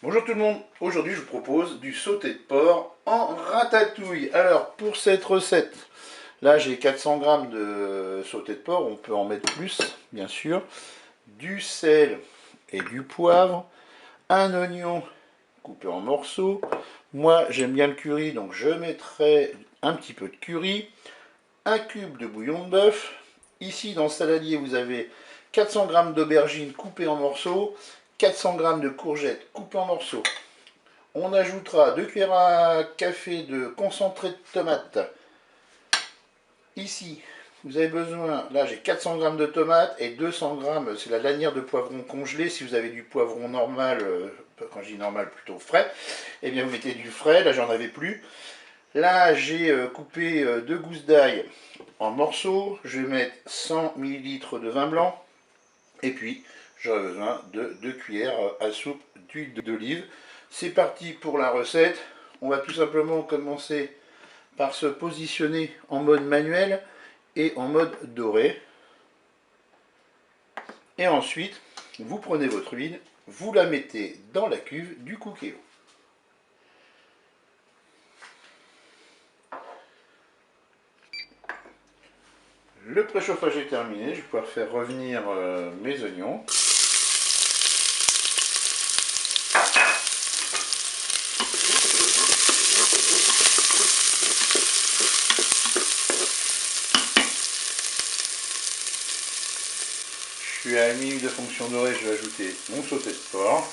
Bonjour tout le monde, aujourd'hui je vous propose du sauté de porc en ratatouille. Alors pour cette recette, là j'ai 400 g de sauté de porc, on peut en mettre plus bien sûr, du sel et du poivre, un oignon coupé en morceaux. Moi j'aime bien le curry donc je mettrai un petit peu de curry, un cube de bouillon de bœuf. Ici dans le saladier vous avez 400 g d'aubergines coupées en morceaux, 400 g de courgettes coupées en morceaux. On ajoutera 2 cuillères à café de concentré de tomate. Ici, vous avez besoin, là j'ai 400 g de tomates et 200 g, c'est la lanière de poivron congelé. Si vous avez du poivron normal, quand je dis normal plutôt frais, et bien vous mettez du frais, là j'en avais plus. Là j'ai coupé 2 gousses d'ail en morceaux, je vais mettre 100 ml de vin blanc, et puis j'aurai besoin de 2 cuillères à soupe d'huile d'olive. C'est parti pour la recette. On va tout simplement commencer par se positionner en mode manuel et en mode doré. Et ensuite, vous prenez votre huile, vous la mettez dans la cuve du Cookéo. Le préchauffage est terminé, je vais pouvoir faire revenir mes oignons. Je suis à 1 minute de fonction dorée, je vais ajouter mon sauté de porc.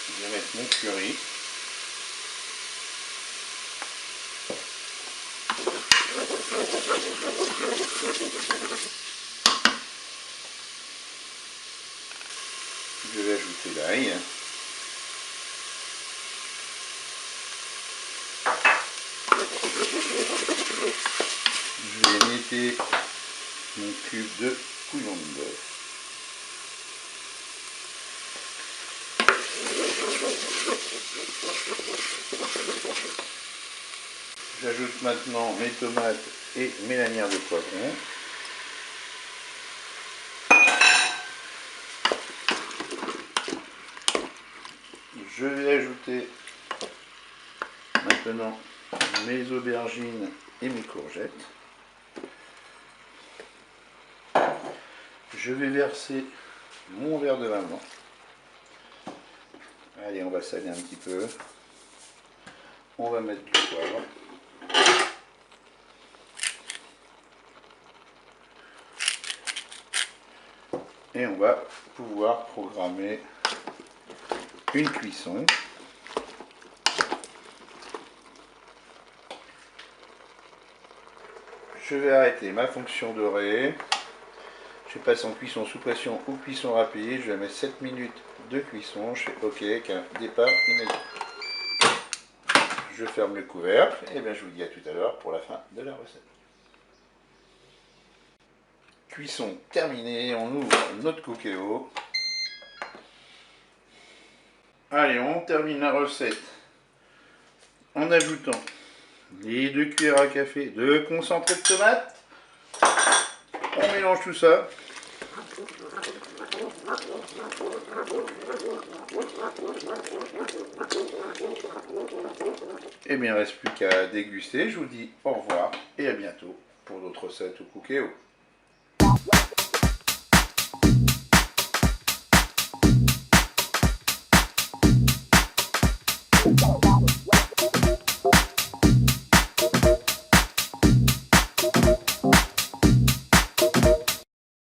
Je vais mettre mon curry. Je vais ajouter l'ail. Je vais émietter mon cube de bouillon de bœuf. J'ajoute maintenant mes tomates et mes lanières de poivron. Je vais ajouter maintenant mes aubergines et mes courgettes. Je vais verser mon verre de vin blanc. Allez, on va saler un petit peu. On va mettre du poivre. Et on va pouvoir programmer une cuisson. Je vais arrêter ma fonction dorée. Je passe en cuisson sous pression ou cuisson rapide. Je vais mettre 7 minutes de cuisson. Je fais OK avec un départ immédiat. Je ferme le couvercle et bien je vous dis à tout à l'heure pour la fin de la recette. Cuisson terminée, on ouvre notre Cookéo. Allez, on termine la recette en ajoutant les 2 cuillères à café de concentré de tomate. On mélange tout ça. Et bien il ne reste plus qu'à déguster. Je vous dis au revoir et à bientôt pour d'autres recettes au Cookéo.